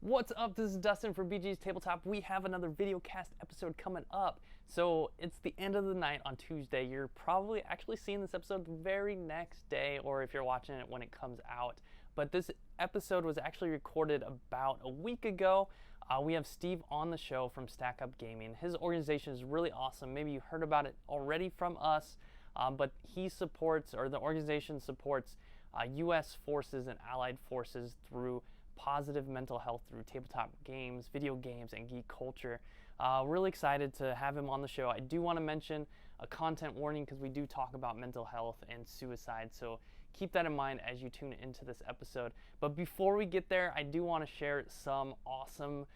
What's up? This is Dustin for BGE's Tabletop. We have another VideoCast episode coming up. So it's the end of the night on Tuesday. You're probably actually seeing this episode the very next day, or if you're watching it when it comes out. But this episode was actually recorded about a week ago. We have Steve on the show from Stack Up Gaming. His organization is really awesome. Maybe you heard about it already from us, but he supports, or the organization supports, U.S. forces and allied forces through positive mental health through tabletop games, video games, and geek culture. Really excited to have him on the show. I do want to mention a content warning because we do talk about mental health and suicide, so keep that in mind as you tune into this episode. But before we get there, I do want to share some awesome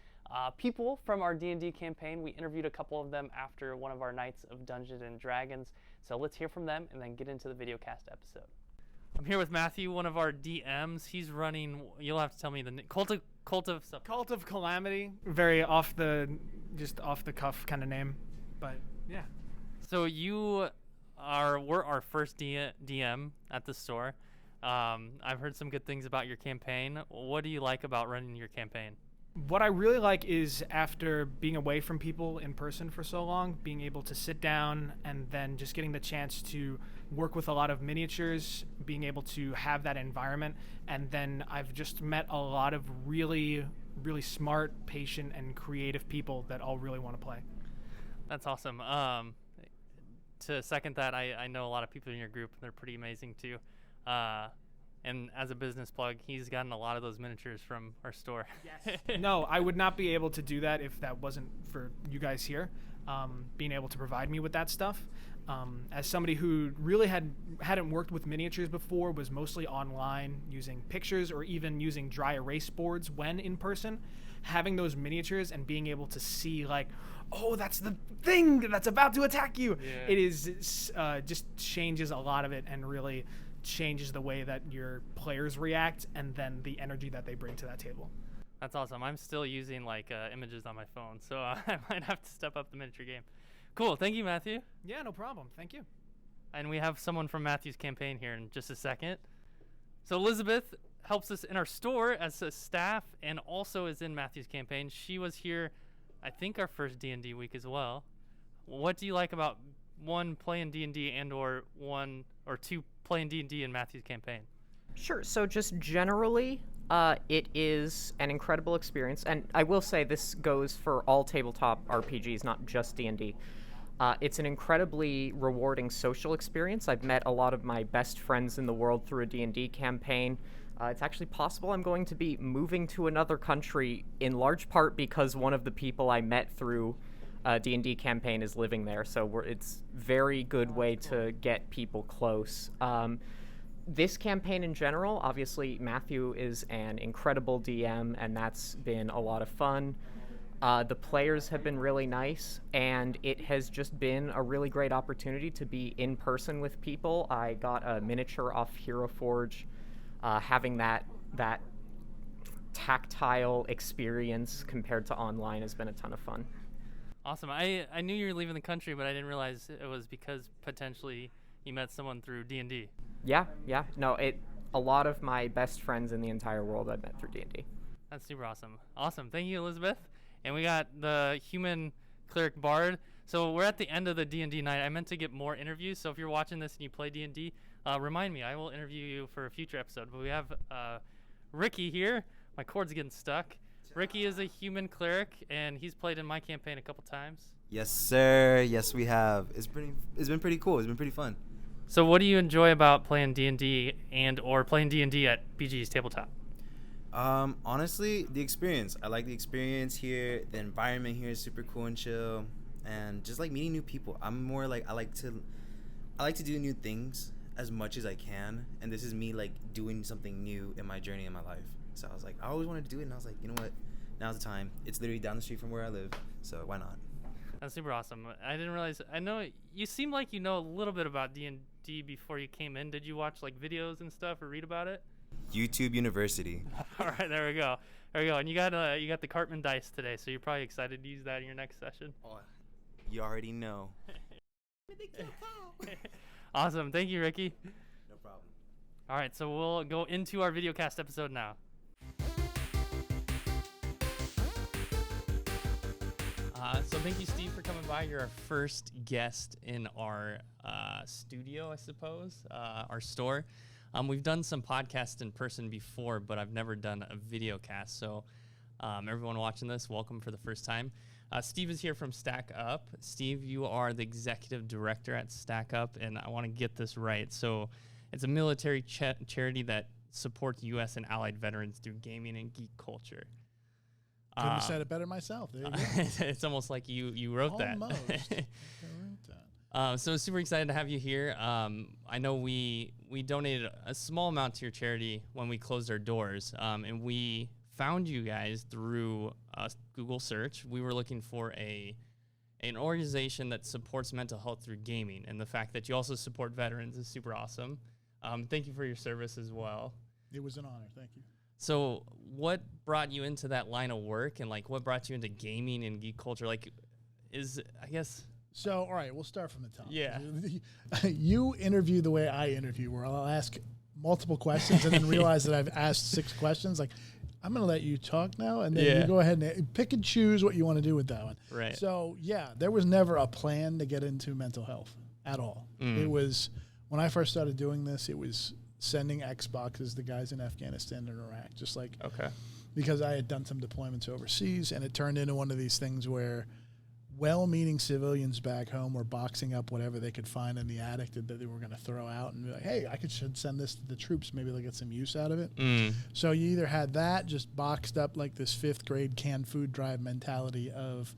people from our D&D campaign. We interviewed a couple of them after one of our nights of Dungeons and Dragons, so let's hear from them and then get into the VideoCast episode. I'm here with Matthew, one of our DMs. He's running, you'll have to tell me the name, Cult of something. Cult of Calamity. Very off the cuff kind of name, but yeah. So we're our first DM at the store. I've heard some good things about your campaign. What do you like about running your campaign? What I really like is, after being away from people in person for so long, being able to sit down and then just getting the chance to work with a lot of miniatures, being able to have that environment. And then I've just met a lot of really, really smart, patient, and creative people that all really want to play. That's awesome. To second that, I know a lot of people in your group. They're pretty amazing too. And as a business plug, he's gotten a lot of those miniatures from our store. Yes. No, I would not be able to do that if that wasn't for you guys here, being able to provide me with that stuff. As somebody who really hadn't worked with miniatures before, was mostly online, using pictures or even using dry erase boards when in person, having those miniatures and being able to see, like, oh, that's the thing that's about to attack you. Yeah. It is just changes a lot of it and really changes the way that your players react and then the energy that they bring to that table. That's awesome. I'm still using images on my phone, so I might have to step up the miniature game. Cool. Thank you, Matthew. Yeah, no problem. Thank you. And we have someone from Matthew's campaign here in just a second. So Elizabeth helps us in our store as a staff and also is in Matthew's campaign. She was here, I think, our first D&D week as well. What do you like about one, playing D&D, and or two, playing D&D in Matthew's campaign? Sure. So just generally, it is an incredible experience, and I will say this goes for all tabletop RPGs, not just D&D. It's an incredibly rewarding social experience. I've met a lot of my best friends in the world through a D&D campaign. It's actually possible I'm going to be moving to another country, in large part because one of the people I met through D&D campaign is living there, so it's very good way to get people close. This campaign in general, obviously Matthew is an incredible DM, and that's been a lot of fun. The players have been really nice, and it has just been a really great opportunity to be in person with people. I got a miniature off Hero Forge. Having that tactile experience compared to online has been a ton of fun. Awesome. I knew you were leaving the country, but I didn't realize it was because potentially you met someone through D&D. Yeah. No, a lot of my best friends in the entire world I've met through D&D. That's super awesome. Awesome. Thank you, Elizabeth. And we got the human cleric bard. So we're at the end of the D&D night. I meant to get more interviews, so if you're watching this and you play D&D, remind me. I will interview you for a future episode. But we have Ricky here. My cord's getting stuck. Ricky is a human cleric, and he's played in my campaign a couple times. Yes, sir. Yes, we have. It's been pretty cool. It's been pretty fun. So what do you enjoy about playing D&D or playing D&D at BGE's Tabletop? Honestly, the experience. I like the experience here. The environment here is super cool and chill, and just like meeting new people. I'm more like I like to do new things as much as I can, and this is me like doing something new in my journey in my life. So I was like, I always wanted to do it, and I was like, you know what? Now's the time. It's literally down the street from where I live, so why not? That's super awesome. I didn't realize. I know you seem like you know a little bit about D&D before you came in. Did you watch like videos and stuff or read about it? YouTube University. All right, there we go. And you got the Cartman dice today, so you're probably excited to use that in your next session. Oh, you already know. Awesome. Thank you, Ricky. No problem. All right, so we'll go into our VideoCast episode now. So thank you, Steve, for coming by. You're our first guest in our studio, I suppose, our store. We've done some podcasts in person before, but I've never done a video cast. So everyone watching this, welcome for the first time. Steve is here from Stack Up. Steve, you are the executive director at Stack Up, and I want to get this right. So it's a military charity that supports U.S. and allied veterans through gaming and geek culture. Couldn't have said it better myself. There you go. It's almost like you wrote that. Almost. I wrote that. So super excited to have you here. I know we donated a small amount to your charity when we closed our doors, and we found you guys through a Google search. We were looking for an organization that supports mental health through gaming, and the fact that you also support veterans is super awesome. Thank you for your service as well. It was an honor. Thank you. So what brought you into that line of work, and like what brought you into gaming and geek culture? Like, I guess. So, all right, we'll start from the top. Yeah. You interview the way I interview, where I'll ask multiple questions and then realize that I've asked 6 questions. Like, I'm going to let you talk now, and then you go ahead and pick and choose what you want to do with that one. Right. So, yeah, there was never a plan to get into mental health at all. It was, when I first started doing this, it was sending Xboxes to guys in Afghanistan and Iraq, just like, because I had done some deployments overseas, and it turned into one of these things where well-meaning civilians back home were boxing up whatever they could find in the attic that they were going to throw out and be like, hey, should send this to the troops. Maybe they'll get some use out of it. So you either had that just boxed up like this 5th grade canned food drive mentality of,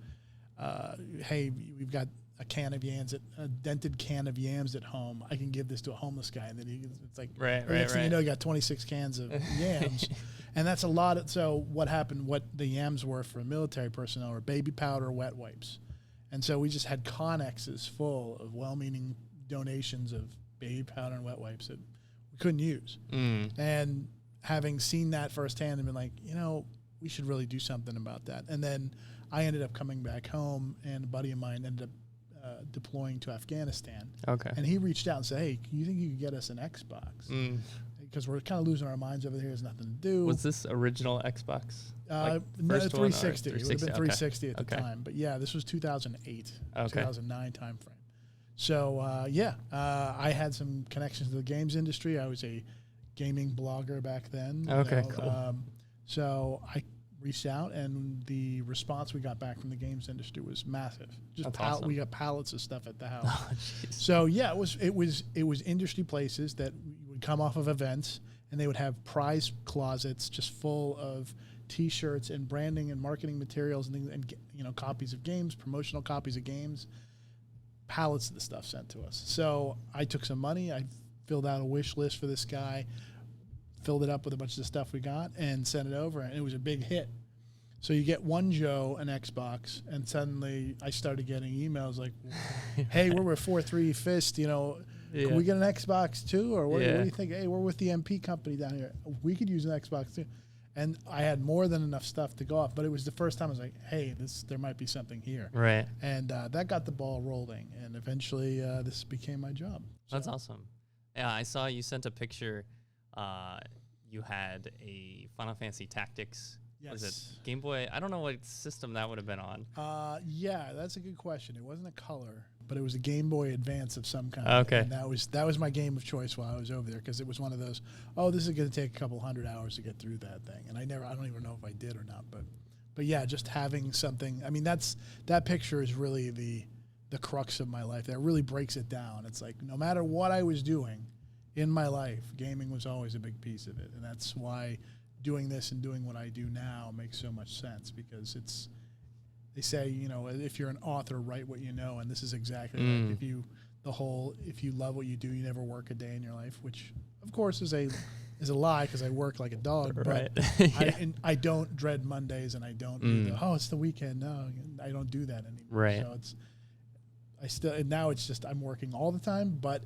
hey, we've got a dented can of yams at home. I can give this to a homeless guy. And then it's like, next thing you know, you got 26 cans of yams. And that's a lot. So what happened, what the yams were for military personnel were baby powder, wet wipes. And so we just had connexes full of well-meaning donations of baby powder and wet wipes that we couldn't use. And having seen that firsthand and been like, we should really do something about that. And then I ended up coming back home, and a buddy of mine ended up deploying to Afghanistan. And he reached out and said, hey, you think you could get us an Xbox? Because we're kind of losing our minds over here. There's nothing to do. Was this original Xbox? No, 360. It would have been 360 at the time. But yeah, this was 2008, 2009 time frame. So I had some connections to the games industry. I was a gaming blogger back then. Cool. So I reached out, and the response we got back from the games industry was massive. Awesome. We got pallets of stuff at the house. So yeah, it was industry places that would come off of events, and they would have prize closets just full of T-shirts and branding and marketing materials and things, and copies of games, promotional copies of games, pallets of the stuff sent to us. So I took some money, I filled out a wish list for this guy, filled it up with a bunch of the stuff we got, and sent it over, and it was a big hit. So you get one Joe an Xbox, and suddenly I started getting emails like, hey, we're with 4-3 Fist, can we get an Xbox too? Or what do you think? Hey, we're with the MP company down here. We could use an Xbox too. And I had more than enough stuff to go off, but it was the first time I was like, hey, there might be something here. Right. And that got the ball rolling, and eventually this became my job. That's awesome. Yeah, I saw you sent a picture. You had a Final Fantasy Tactics. Yes. Was it Game Boy? I don't know what system that would have been on. Yeah, that's a good question. It wasn't a color, but it was a Game Boy Advance of some kind. Okay. And that was my game of choice while I was over there, because it was one of those, this is going to take a couple 100 hours to get through that thing. And I don't even know if I did or not, but yeah, just having something. I mean, that picture is really the crux of my life. That really breaks it down. It's like, no matter what I was doing in my life, gaming was always a big piece of it. And that's why doing this and doing what I do now makes so much sense, because they say, if you're an author, write what you know. And this is exactly like, if you love what you do, you never work a day in your life, which of course is a lie, because I work like a dog, right. But I don't dread Mondays, and I don't do it's the weekend. No, I don't do that anymore. Right. So now it's just, I'm working all the time, but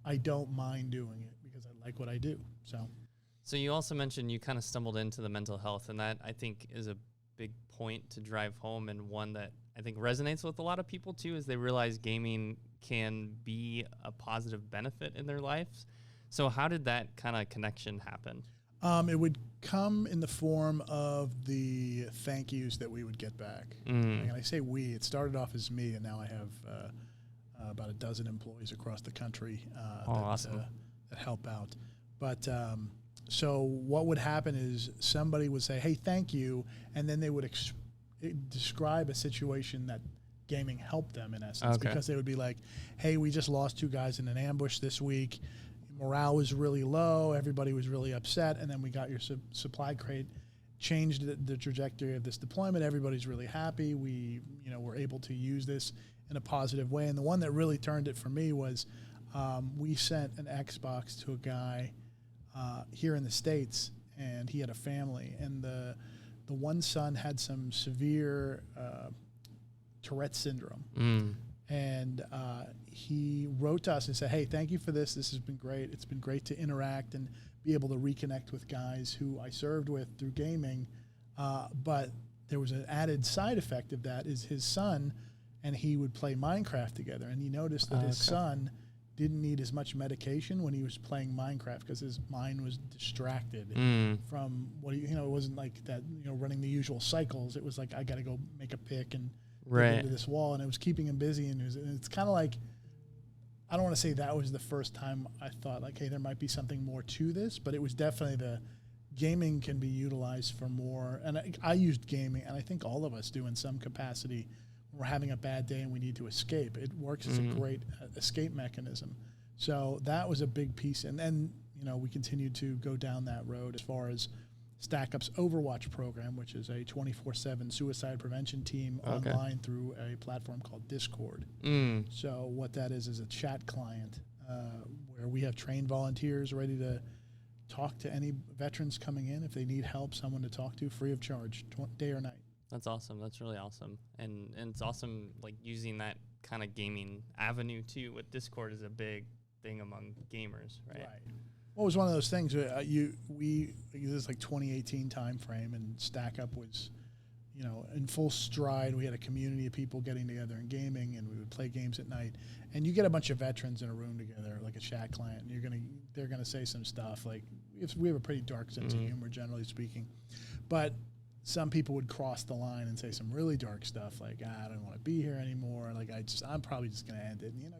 I don't mind doing it because I like what I do. So you also mentioned you kind of stumbled into the mental health, and that I think is a big point to drive home, and one that I think resonates with a lot of people too, is they realize gaming can be a positive benefit in their lives. So how did that kind of connection happen? It would come in the form of the thank yous that we would get back. And I say we, it started off as me, and now I have about a dozen employees across the country that help out. But so what would happen is somebody would say, hey, thank you, and then they would describe a situation that gaming helped them, in essence, because they would be like, hey, we just lost 2 guys in an ambush this week. Morale was really low. Everybody was really upset. And then we got your supply crate, changed the trajectory of this deployment. Everybody's really happy. We, were able to use this in a positive way. And the one that really turned it for me was we sent an Xbox to a guy here in the States, and he had a family. And the one son had some severe Tourette's syndrome. And he wrote to us and said, hey, thank you for this. This has been great. It's been great to interact and be able to reconnect with guys who I served with through gaming. But there was an added side effect of that is his son and he would play Minecraft together. And he noticed that his son didn't need as much medication when he was playing Minecraft because his mind was distracted from what it wasn't like that, running the usual cycles. It was like, I got to go make a pick and into this wall, and it was keeping him busy. And it's kind of like, I don't want to say that was the first time I thought like, hey, there might be something more to this, but it was definitely the gaming can be utilized for more. And I used gaming, and I think all of us do in some capacity. When we're having a bad day and we need to escape. It works as a great escape mechanism. So that was a big piece. And then, we continued to go down that road as far as Stack Up's Overwatch program, which is a 24/7 suicide prevention team online through a platform called Discord. So what that is a chat client where we have trained volunteers ready to talk to any veterans coming in if they need help, someone to talk to free of charge, day or night. That's awesome. That's really awesome. And it's awesome, like, using that kind of gaming avenue, too, with Discord is a big thing among gamers, right? Well, it was one of those things. This is like 2018 time frame, and Stack Up was, in full stride. We had a community of people getting together and gaming, and we would play games at night. And you get a bunch of veterans in a room together, like a chat client, and they're gonna say some stuff. Like, we have a pretty dark sense of humor, generally speaking, but some people would cross the line and say some really dark stuff, like, I don't want to be here anymore. Like, I'm probably just gonna end it. And,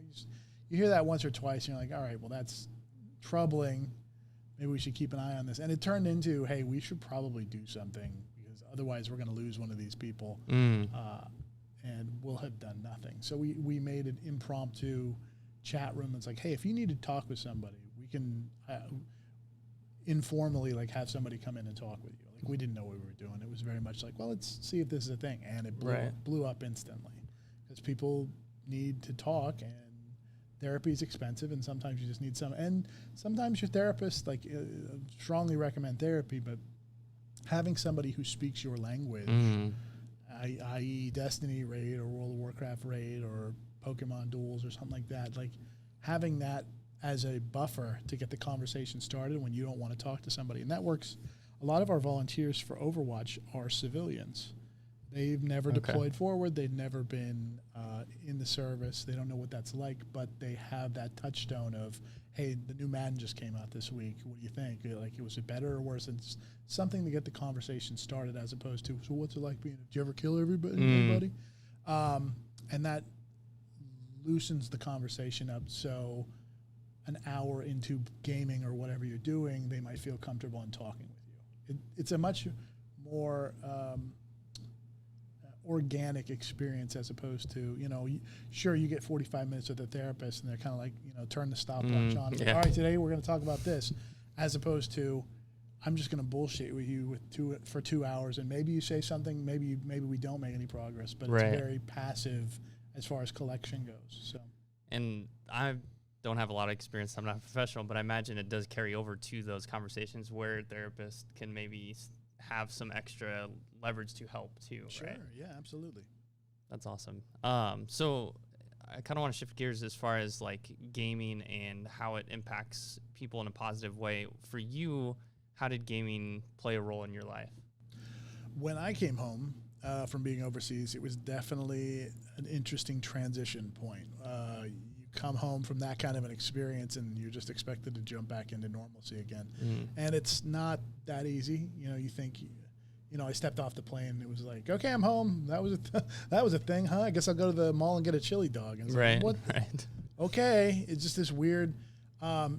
you hear that once or twice, and you're like, all right, well, that's troubling. Maybe we should keep an eye on this. And it turned into, hey, we should probably do something because otherwise we're going to lose one of these people and we'll have done nothing. So we made an impromptu chat room. It's like, hey, if you need to talk with somebody, we can informally have somebody come in and talk with you. Like, we didn't know what we were doing. It was very much like, well, let's see if this is a thing. And it blew up instantly because people need to talk, and therapy is expensive, and sometimes you just need some. And sometimes your therapist, strongly recommend therapy, but having somebody who speaks your language, i.e. Destiny raid or World of Warcraft raid or Pokemon duels or something like that, having that as a buffer to get the conversation started when you don't want to talk to somebody. And that works. A lot of our volunteers for Overwatch are civilians. They've never deployed forward. They've never been in the service. They don't know what that's like, but they have that touchstone of, hey, the new Madden just came out this week. What do you think? Was it better or worse? It's something to get the conversation started as opposed to, so what's it like being, did you ever kill everybody? And that loosens the conversation up. So an hour into gaming or whatever you're doing, they might feel comfortable in talking with you. It's a much more organic experience as opposed to, sure, you get 45 minutes with a therapist and they're kind of like, turn the stopwatch on. Like, all right, today we're going to talk about this, as opposed to, I'm just going to bullshit with you for 2 hours, and maybe you say something, maybe we don't make any progress, but it's very passive as far as collection goes. So, and I don't have a lot of experience. I'm not a professional, but I imagine it does carry over to those conversations where therapists can maybe have some extra leverage to help too. Sure, right? Yeah, absolutely. That's awesome. So I kind of want to shift gears as far as gaming and how it impacts people in a positive way. For you, how did gaming play a role in your life? When I came home from being overseas, it was definitely an interesting transition point. You come home from that kind of an experience and you're just expected to jump back into normalcy again. And it's not that easy. You know, you think, you know, I stepped off the plane and it was like, okay, I'm home. That was a thing, huh? I guess I'll go to the mall and get a chili dog. And Right. Like, what? Right. Okay. It's just this weird.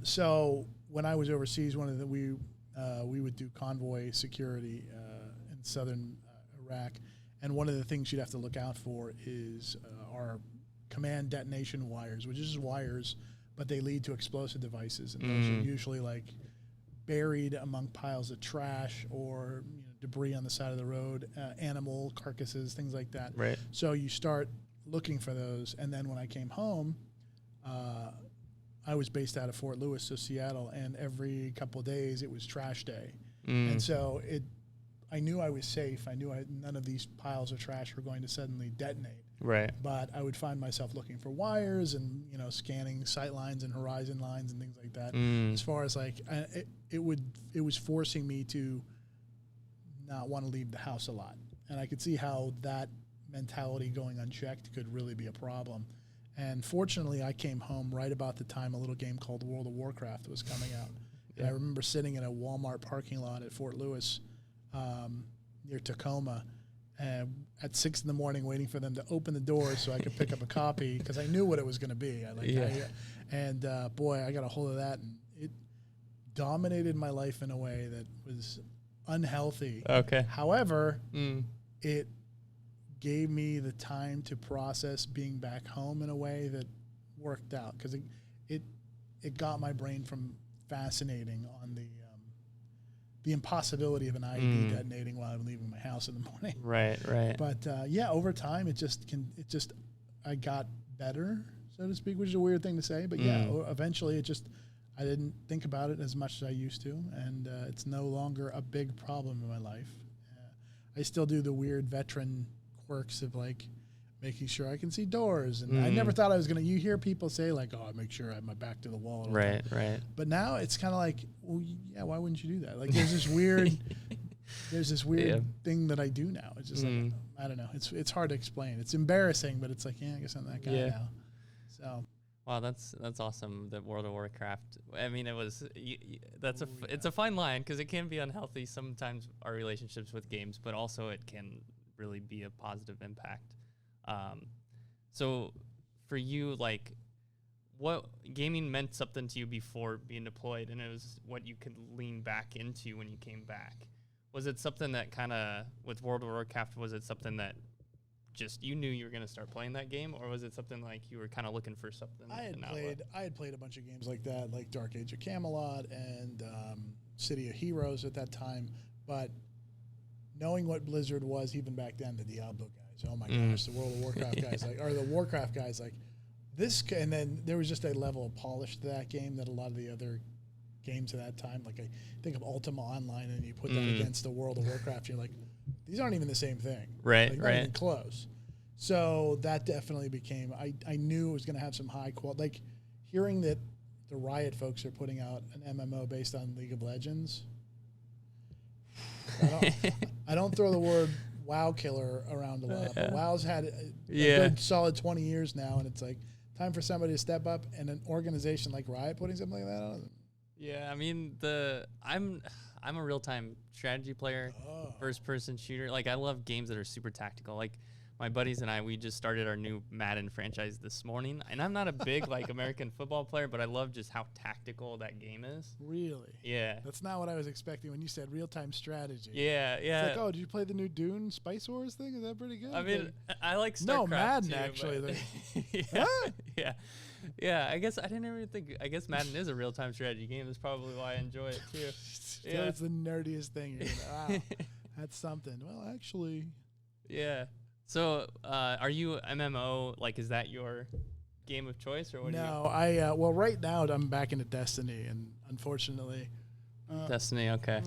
So when I was overseas, we would do convoy security in southern Iraq. And one of the things you'd have to look out for is our command detonation wires, which is just wires, but they lead to explosive devices. And those are usually like buried among piles of trash or debris on the side of the road, animal carcasses, things like that. Right. So you start looking for those. And then when I came home, I was based out of Fort Lewis, so Seattle, and every couple of days it was trash day. And so I knew I was safe. I knew none of these piles of trash were going to suddenly detonate. Right. But I would find myself looking for wires and scanning sight lines and horizon lines and things like that. As far as like it was forcing me to not want to leave the house a lot, and I could see how that mentality going unchecked could really be a problem. And fortunately, I came home right about the time a little game called World of Warcraft was coming out. And I remember sitting in a Walmart parking lot at Fort Lewis near Tacoma at 6 in the morning waiting for them to open the doors so I could pick up a copy because I knew what it was going to be. Boy, I got a hold of that, and it dominated my life in a way that was unhealthy. Okay. However, it gave me the time to process being back home in a way that worked out because it got my brain from fascinating on the impossibility of an IED detonating while I'm leaving my house in the morning. Right. Right. But over time, I got better, so to speak, which is a weird thing to say. But eventually I didn't think about it as much as I used to, and it's no longer a big problem in my life. I still do the weird veteran quirks of like making sure I can see doors, and I never thought I was gonna. You hear people say like, "Oh, I make sure I have my back to the wall." Right. Right. But now it's kind of like, well, yeah, why wouldn't you do that? Like, there's this weird thing that I do now. It's just like, I don't know. It's hard to explain. It's embarrassing, but it's like, yeah, I guess I'm that guy now. So. Wow, that's awesome. That World of Warcraft. I mean, it was. It's a fine line because it can be unhealthy sometimes, our relationships with games, but also it can really be a positive impact. So, for you, like, what gaming meant something to you before being deployed, and it was what you could lean back into when you came back. Was it something that kind of with World of Warcraft? Was it something that just you knew you were going to start playing that game, or was it something like you were kind of looking for something? I had played a bunch of games like that, like Dark Age of Camelot and City of Heroes at that time, but knowing what Blizzard was even back then, the Diablo guys, oh my gosh, the World of Warcraft guys, like, or the Warcraft guys, like this, and then there was just a level of polish to that game that a lot of the other games at that time, like I think of Ultima Online, and you put that against the World of Warcraft, you're like, these aren't even the same thing. Right, like, right. Not even close. So that definitely became, I knew it was going to have some high quality, like hearing that the Riot folks are putting out an MMO based on League of Legends. I don't throw the word WoW killer around a lot, but WoW's had a good solid 20 years now, and it's like time for somebody to step up, and an organization like Riot putting something like that on. Yeah, I mean, I'm a real-time strategy player, first-person shooter. Like, I love games that are super tactical. Like, my buddies and we just started our new Madden franchise this morning, and I'm not a big, like, American football player, but I love just how tactical that game is. Really? Yeah. That's not what I was expecting when you said real-time strategy. Yeah, yeah. It's like, oh, did you play the new Dune Spice Wars thing? Is that pretty good? I mean, I like StarCraft, no, Madden, too, actually. Yeah. Yeah, I guess I didn't even think. I guess Madden is a real-time strategy game. That's probably why I enjoy it too. Yeah, it's the nerdiest thing. Wow, that's something. Well, actually. Yeah. So, are you MMO? Like, is that your game of choice, or what? No, well, right now I'm back into Destiny, and unfortunately. Destiny, okay.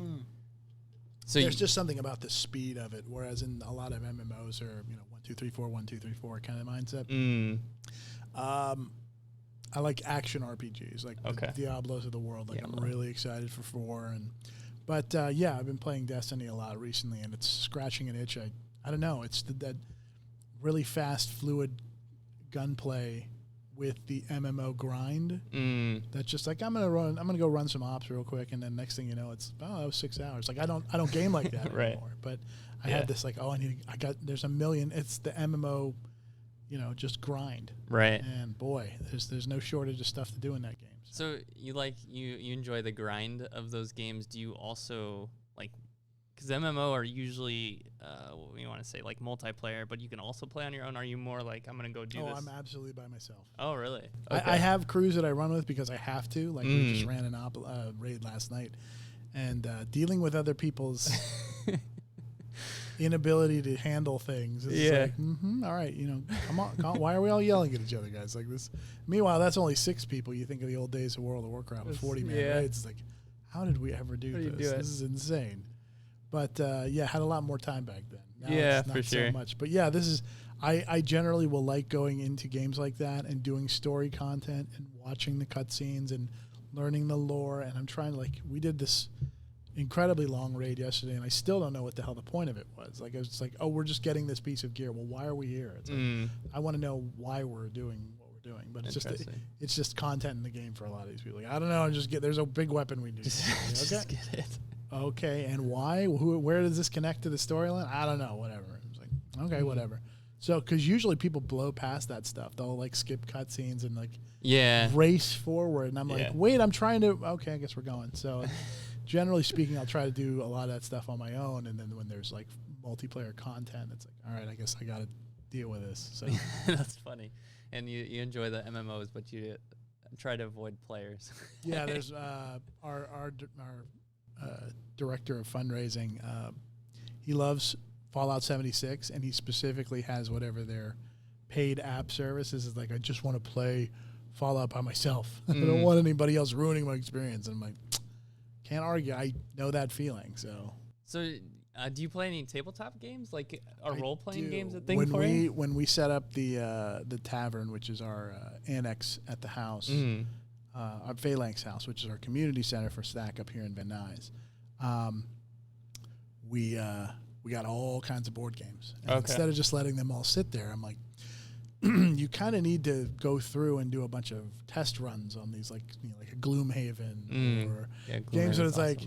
So there's just something about the speed of it, whereas in a lot of MMOs are 1 2 3 4 1 2 3 4 kind of mindset. I like action RPGs, like the Diablos of the world. Like I'm really excited for 4, but I've been playing Destiny a lot recently, and it's scratching an itch. I don't know. It's that really fast, fluid gunplay with the MMO grind. That's just like I'm gonna go run some ops real quick, and then next thing you know, it's that was 6 hours. Like I don't game like that Right. anymore. But I had this like there's a million. It's the MMO, just grind. Right. And boy, there's no shortage of stuff to do in that game. So you enjoy the grind of those games. Do you also like, because MMO are usually you want to say like multiplayer, but you can also play on your own. Are you more like I'm gonna go do this? I'm absolutely by myself. Oh really? I have crews that I run with because I have to. Like we just ran an raid last night, and dealing with other people's inability to handle things. It's like, all right, come on. Why are we all yelling at each other, guys? Like this. Meanwhile, that's only 6 people. You think of the old days of World of Warcraft with 40-man raids. It's like, how did we ever do this? This is insane. But had a lot more time back then. Now it's not for sure. so much. But yeah, this is. I generally will like going into games like that and doing story content and watching the cutscenes and learning the lore. And I'm trying to we did this incredibly long raid yesterday, and I still don't know what the hell the point of it was. Like I was just like, oh, we're just getting this piece of gear. Well, why are we here? It's like, I want to know why we're doing what we're doing. But it's just content in the game for a lot of these people. Like I don't know. There's a big weapon we need. Just get it. Okay, and why? Where does this connect to the storyline? I don't know. Whatever. It's like okay, whatever. So, because usually people blow past that stuff. They'll skip cutscenes and race forward. And I'm like, wait, I'm trying to. Okay, I guess we're going. So, generally speaking, I'll try to do a lot of that stuff on my own. And then when there's multiplayer content, it's like, all right, I guess I got to deal with this. So that's funny. And you enjoy the MMOs, but you try to avoid players. Yeah, there's our director of fundraising. He loves Fallout 76, and he specifically has whatever their paid app service is. It's like, I just want to play Fallout by myself. I don't want anybody else ruining my experience. And I'm like, can't argue. I know that feeling. So do you play any tabletop games, like role-playing games? A thing when we set up the tavern, which is our annex at the house, our Phalanx house, which is our community center for Stack up here in Van Nuys, we got all kinds of board games. And instead of just letting them all sit there, I'm like, you kind of need to go through and do a bunch of test runs on these, like a Gloomhaven or games that it's awesome. Like,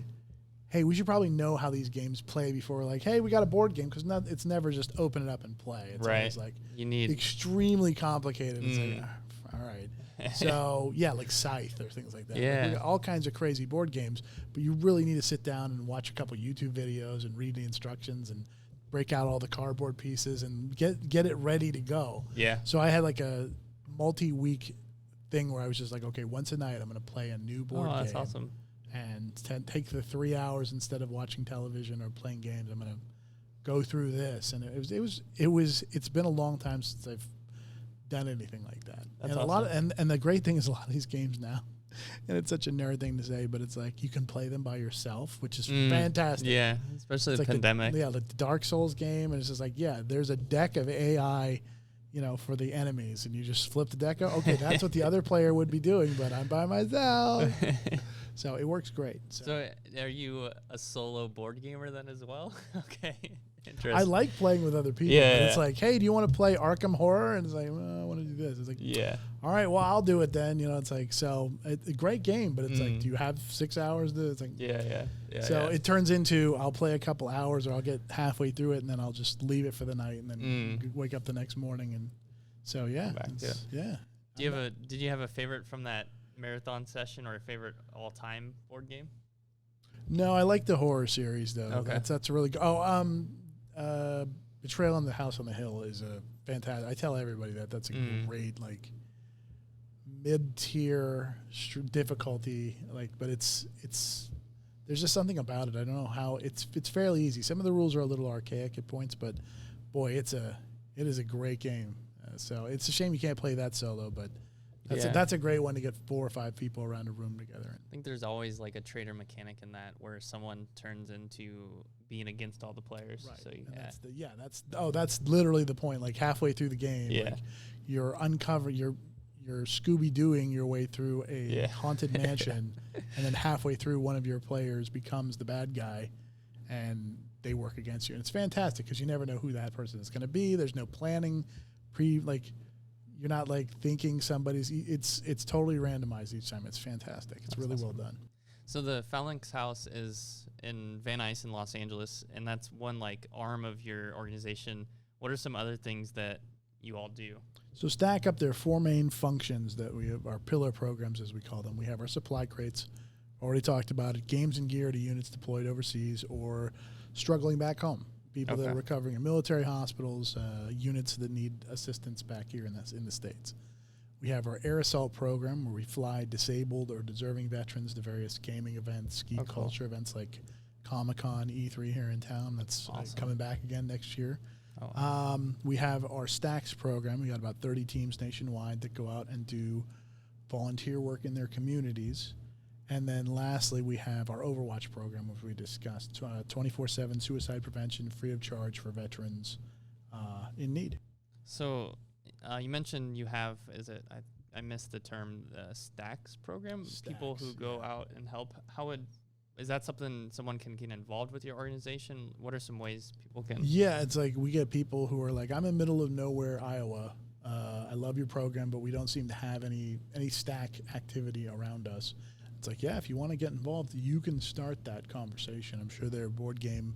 hey, we should probably know how these games play before we're like, hey, we got a board game, because it's never just open it up and play. It's always like you need extremely complicated. It's like, all right. So like Scythe or things like that. Yeah, we got all kinds of crazy board games, but you really need to sit down and watch a couple YouTube videos and read the instructions and break out all the cardboard pieces and get it ready to go. Yeah. So I had a multi-week thing where I was just like, okay, once a night I'm going to play a new board game. Oh, that's awesome. And take the 3 hours instead of watching television or playing games. I'm going to go through this, and it's been a long time since I've done anything like that. That's and awesome. and the great thing is a lot of these games now, and it's such a nerd thing to say, but it's like you can play them by yourself, which is fantastic. Yeah, especially the pandemic. The Dark Souls game, and it's just like, there's a deck of AI, for the enemies, and you just flip the deck out. Okay, that's what the other player would be doing, but I'm by myself. So it works great. So are you a solo board gamer then as well? Okay. Interesting. I like playing with other people. Yeah. But it's like, hey, do you want to play Arkham Horror? And it's like, well, I want to do this. It's like, all right, well, I'll do it then. It's like, so it's a great game, but it's like, do you have 6 hours? It's like, So it turns into, I'll play a couple hours, or I'll get halfway through it, and then I'll just leave it for the night, and then wake up the next morning. And so, Did you have a favorite from that marathon session, or a favorite all-time board game? No, I like the horror series though. Okay. That's really good. Betrayal in the House on the Hill is a fantastic. I tell everybody that's a great mid-tier difficulty. But it's there's just something about it. I don't know how it's fairly easy. Some of the rules are a little archaic at points, but boy, it is a great game. So it's a shame you can't play that solo, but. That's a great one to get 4 or 5 people around a room together. I think there's always a traitor mechanic in that, where someone turns into being against all the players. Right. So that's literally the point. Like halfway through the game, you're Scooby-Dooing your way through a haunted mansion, and then halfway through, one of your players becomes the bad guy, and they work against you. And it's fantastic because you never know who that person is going to be. There's no planning, You're not like thinking somebody's. It's totally randomized each time. It's fantastic. It's really well done. So the Phalanx House is in Van Nuys in Los Angeles, and that's one like arm of your organization. What are some other things that you all do? So stack up their 4 main functions that we have, our pillar programs as we call them. We have our supply crates. Already talked about it. Games and gear to units deployed overseas or struggling back home. People that are recovering in military hospitals, units that need assistance back here in the States. We have our air assault program where we fly disabled or deserving veterans to various gaming events, geek culture events like Comic-Con, E3 here in town. That's coming back again next year. We have our Stacks program. We got about 30 teams nationwide that go out and do volunteer work in their communities. And then lastly, we have our Overwatch program, which we discussed, 24/7 suicide prevention, free of charge for veterans in need. So you mentioned you have, I missed the term, the Stacks program? People who go out and help. Is that something someone can get involved with your organization? What are some ways people can? Yeah, it's like we get people who are like, I'm in the middle of nowhere, Iowa. I love your program, but we don't seem to have any stack activity around us. It's like, yeah, if you want to get involved, you can start that conversation. I'm sure there are board game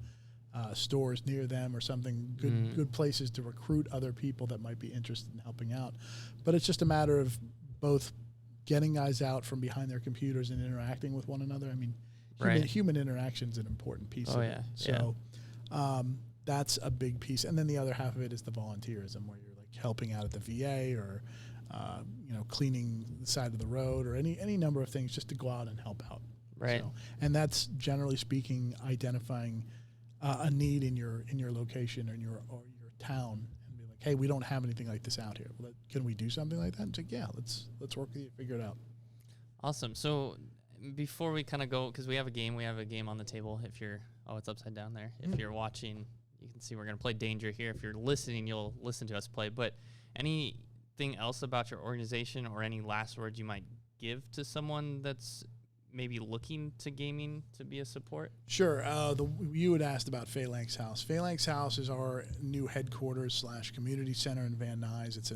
stores near them or something, good places to recruit other people that might be interested in helping out. But it's just a matter of both getting guys out from behind their computers and interacting with one another. I mean, human interaction is an important piece of it. So that's a big piece. And then the other half of it is the volunteerism, where you're like helping out at the VA or cleaning the side of the road or any number of things just to go out and help out. Right. So, and that's generally speaking identifying a need in your location or your town and be like, hey, we don't have anything like this out here. Can we do something like that? It's like, yeah, let's work with you, figure it out. Awesome. So before we kind of go, because we have a game on the table. If you're, it's upside down there. If you're watching, you can see we're going to play Danger here. If you're listening, you'll listen to us play. But anything else about your organization or any last words you might give to someone that's maybe looking to gaming to be a support? Sure. You had asked about Phalanx House. Phalanx House is our new headquarters / community center in Van Nuys. It's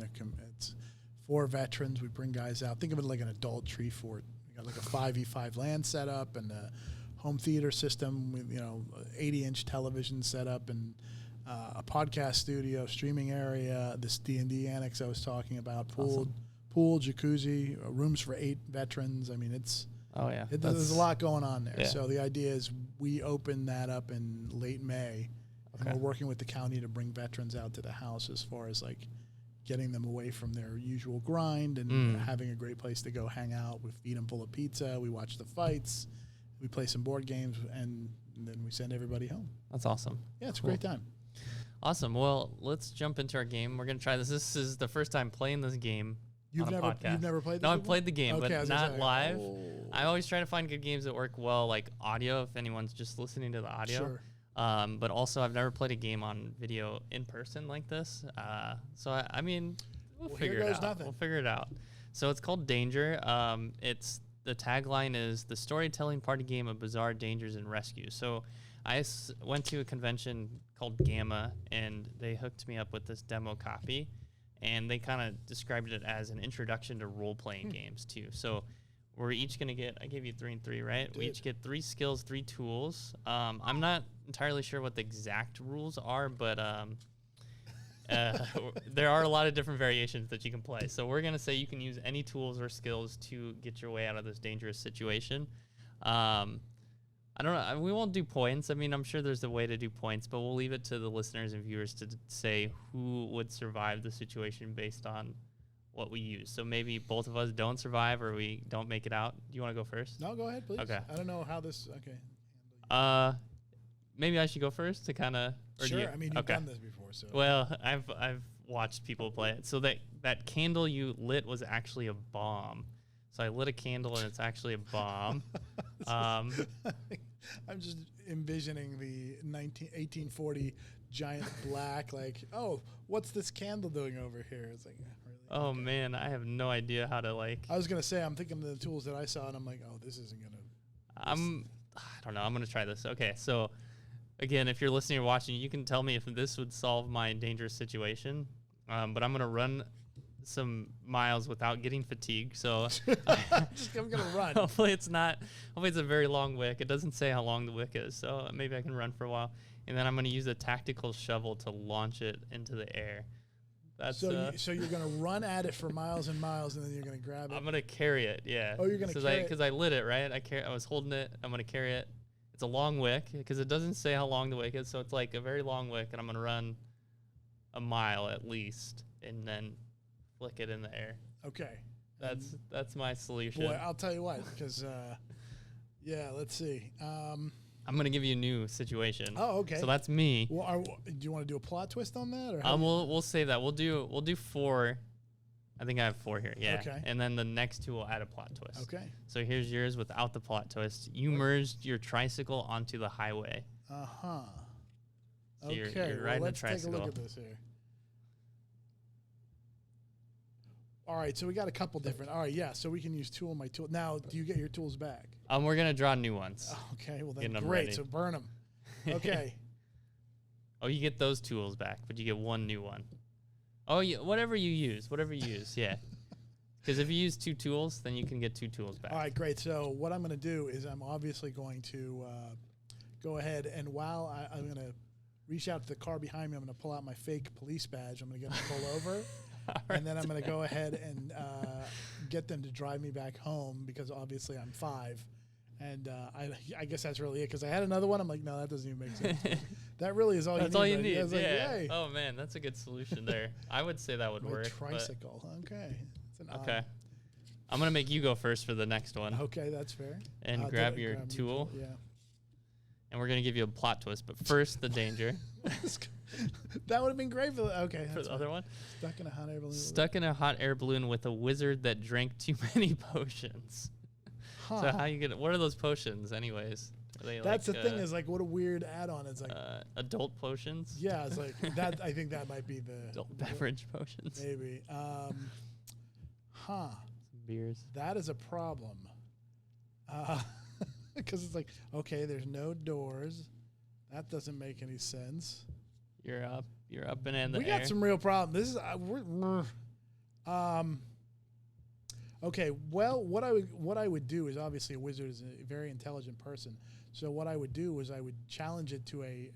for veterans. We bring guys out. Think of it like an adult tree fort. We got like a 5v5 LAN setup and a home theater system with 80-inch television setup and a podcast studio, streaming area, this D&D annex I was talking about, pool, jacuzzi, rooms for 8 veterans. I mean, there's a lot going on there. Yeah. So the idea is we open that up in late May, and we're working with the county to bring veterans out to the house as far as like getting them away from their usual grind and having a great place to go hang out. We feed them full of pizza. We watch the fights. We play some board games, and then we send everybody home. That's awesome. Yeah, it's a great time. Awesome. Well, let's jump into our game. We're going to try this. This is the first time playing this game. You've never played this? No, I've played the game, but not live. I always try to find good games that work well, like audio, if anyone's just listening to the audio. Sure. But also, I've never played a game on video in person like this. So, I mean, we'll figure it out. We'll figure it out. So, it's called Danger. The tagline is the storytelling party game of bizarre dangers and rescues. So, I went to a convention called Gamma, and they hooked me up with this demo copy. And they kind of described it as an introduction to role-playing games, too. So we're each going to get, I gave you 3 and 3, right? We each get 3 skills, 3 tools. I'm not entirely sure what the exact rules are, but there are a lot of different variations that you can play. So we're going to say you can use any tools or skills to get your way out of this dangerous situation. I don't know. We won't do points. I mean, I'm sure there's a way to do points, but we'll leave it to the listeners and viewers to say who would survive the situation based on what we use. So maybe both of us don't survive or we don't make it out. Do you want to go first? No, go ahead, please. Okay. I don't know how this. Okay. Maybe I should go first to kind of. Sure. I mean, you've done this before, so. Well, I've watched people play it. So that candle you lit was actually a bomb. So I lit a candle and it's actually a bomb. I'm just envisioning the 1840 giant black, like, oh, what's this candle doing over here? It's like, really? Oh, man, I have no idea how to, like. I was going to say, I'm thinking of the tools that I saw, and I'm like, oh, this isn't going to. I don't know. I'm going to try this. Okay, so, again, if you're listening or watching, you can tell me if this would solve my dangerous situation. But I'm going to run some miles without getting fatigued. So I'm gonna run. hopefully it's a very long wick. It doesn't say how long the wick is, so maybe I can run for a while. And then I'm gonna use a tactical shovel to launch it into the air. That's so you're gonna run at it for miles and miles, and then you're gonna grab it. I'm gonna carry it. Yeah. Oh, you're gonna carry it? Because I lit it, right? I was holding it. I'm gonna carry it. It's a long wick because it doesn't say how long the wick is, so it's like a very long wick, and I'm gonna run a mile at least, and then flick it in the air. Okay. That's my solution. Boy, I'll tell you what, because let's see. I'm gonna give you a new situation. Oh, okay. So that's me. Well, do you want to do a plot twist on that, or we'll save that. We'll do 4. I think I have 4 here. Yeah. Okay. And then the next 2 will add a plot twist. Okay. So here's yours without the plot twist. You merged your tricycle onto the highway. Uh-huh. So Okay. you're riding let's a tricycle. take a look at this here. All right, so we got a couple different. All right, yeah. So we can use 2 of my tools. Now, do you get your tools back? We're gonna draw new ones. Okay. Well, then Getting 'em great. ready. So burn them. Okay. Oh, you get those tools back, but you get 1 new one. Oh, yeah, whatever you use, yeah. Because if you use 2 tools, then you can get 2 tools back. All right, great. So what I'm going to do is I'm obviously going to go ahead, and while I'm going to reach out to the car behind me, I'm going to pull out my fake police badge. I'm going to get them to pull over, and then I'm going to go ahead and get them to drive me back home because obviously I'm 5. And I guess that's really it because I had another one. I'm like, no, that doesn't even make sense. That really is all you need. That's all you right? need. Yeah. It's like, Yeah. yay. Oh man, that's a good solution there. I would say that would My work. tricycle. Okay. It's an Okay. I'm gonna make you go first for the next one. Okay, that's fair. And grab your tool. Yeah. And we're gonna give you a plot twist, but first the danger. That would have been great for okay. For the other one. Stuck in a hot air balloon. Stuck in a hot air balloon with a wizard that drank too many potions. Huh. So how you get? What are those potions, anyways? Are they That's like, the thing is like what a weird add-on. It's like adult potions. yeah, it's like that. I think that might be the Adult beverage potions. maybe. Some beers. That is a problem. Because it's like okay, there's no doors. That doesn't make any sense. You're up and in the We air. got some real problems. This is okay. Well, what I would do is obviously a wizard is a very intelligent person. So what I would do is I would challenge it to a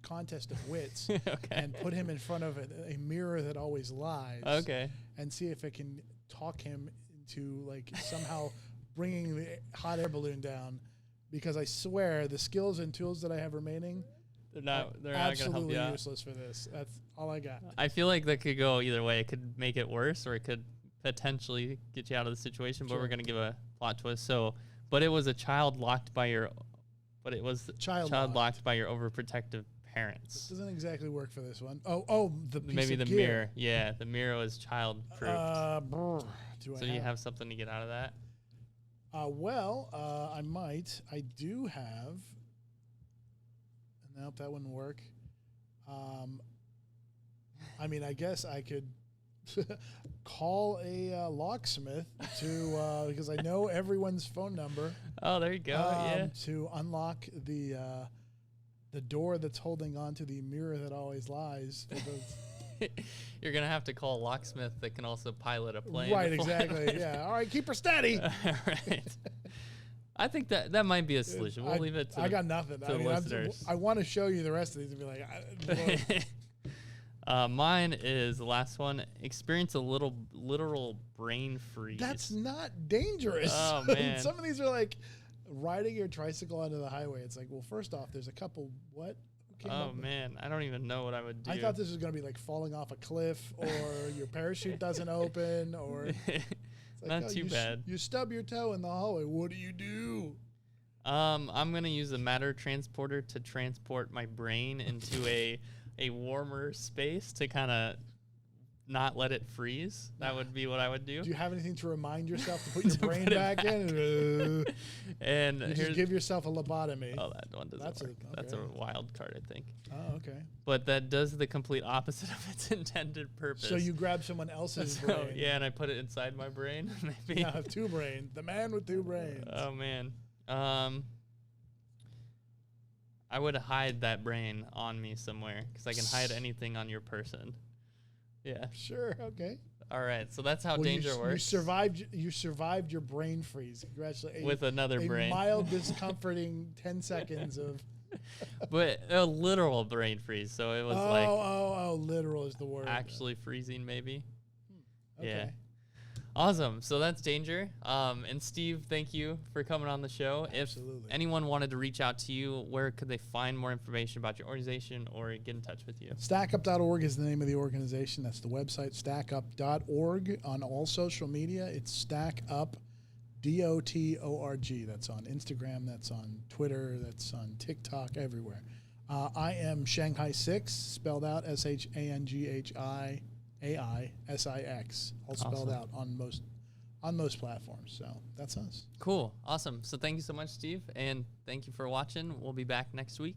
contest of wits Okay. and put him in front of a mirror that always lies. Okay. And see if it can talk him into like somehow bringing the hot air balloon down. Because I swear the skills and tools that I have remaining. They're not gonna absolutely help you out. useless for this. That's all I got. I feel like that could go either way. It could make it worse, or it could potentially get you out of the situation. But Sure. we're gonna give a plot twist. So, but it was a child locked by your, Child locked by your overprotective parents. Doesn't exactly work for this one. Oh, the piece Maybe of the gear. mirror. Yeah, the mirror was child proof. Do You have something to get out of that? I might. I do have. Nope, that wouldn't work. I mean, I guess I could call a locksmith to because I know everyone's phone number. Oh, there you go. Yeah. To unlock the door that's holding on to the mirror that always lies. For those You're gonna have to call a locksmith that can also pilot a plane. right, to fly exactly. it. Yeah. All right, keep her steady. Right. I think that might be a solution. We'll leave it to I got nothing. to the listeners. I want to show you the rest of these and be like, mine is the last one. Experience a literal brain freeze. that's not dangerous. Oh, man. Some of these are like riding your tricycle onto the highway. It's like, well, first off, there's a couple. What? Who came Oh up with- man, I don't even know what I would do. I thought this was going to be like falling off a cliff, or your parachute doesn't open, or it's like, Not oh, too you bad. You stub your toe in the hallway. What do you do? I'm gonna use a matter transporter to transport my brain into a warmer space to kind of not let it freeze. That would be what I would do. Do you have anything to remind yourself to put your To brain put it back in? And You here's just give yourself a lobotomy. oh, that one doesn't work. That's a okay. wild card, I think. Oh, okay. But that does the complete opposite of its intended purpose. So you grab someone else's So, brain. yeah, and I put it inside my brain. Maybe. You have 2 brains. The man with 2 brains. Oh man. I would hide that brain on me somewhere because I can hide anything on your person. Yeah. Sure. Okay. All right, so that's how Well, danger works. You survived your brain freeze. Congratulations. With another brain. Mild, discomforting 10 seconds of. But a literal brain freeze, so it was literal is the word. actually freezing, maybe. Okay. Yeah. Awesome. So that's danger. And Steve, thank you for coming on the show. Absolutely. If anyone wanted to reach out to you, where could they find more information about your organization or get in touch with you? StackUp.org is the name of the organization. That's the website, stackup.org. On all social media, it's StackUp.org. That's on Instagram, that's on Twitter, that's on TikTok, everywhere. I am Shanghai 6, spelled out SHANGHIAISIX, all spelled out on most platforms. So that's us. Cool. Awesome. So thank you so much, Steve, and thank you for watching. We'll be back next week.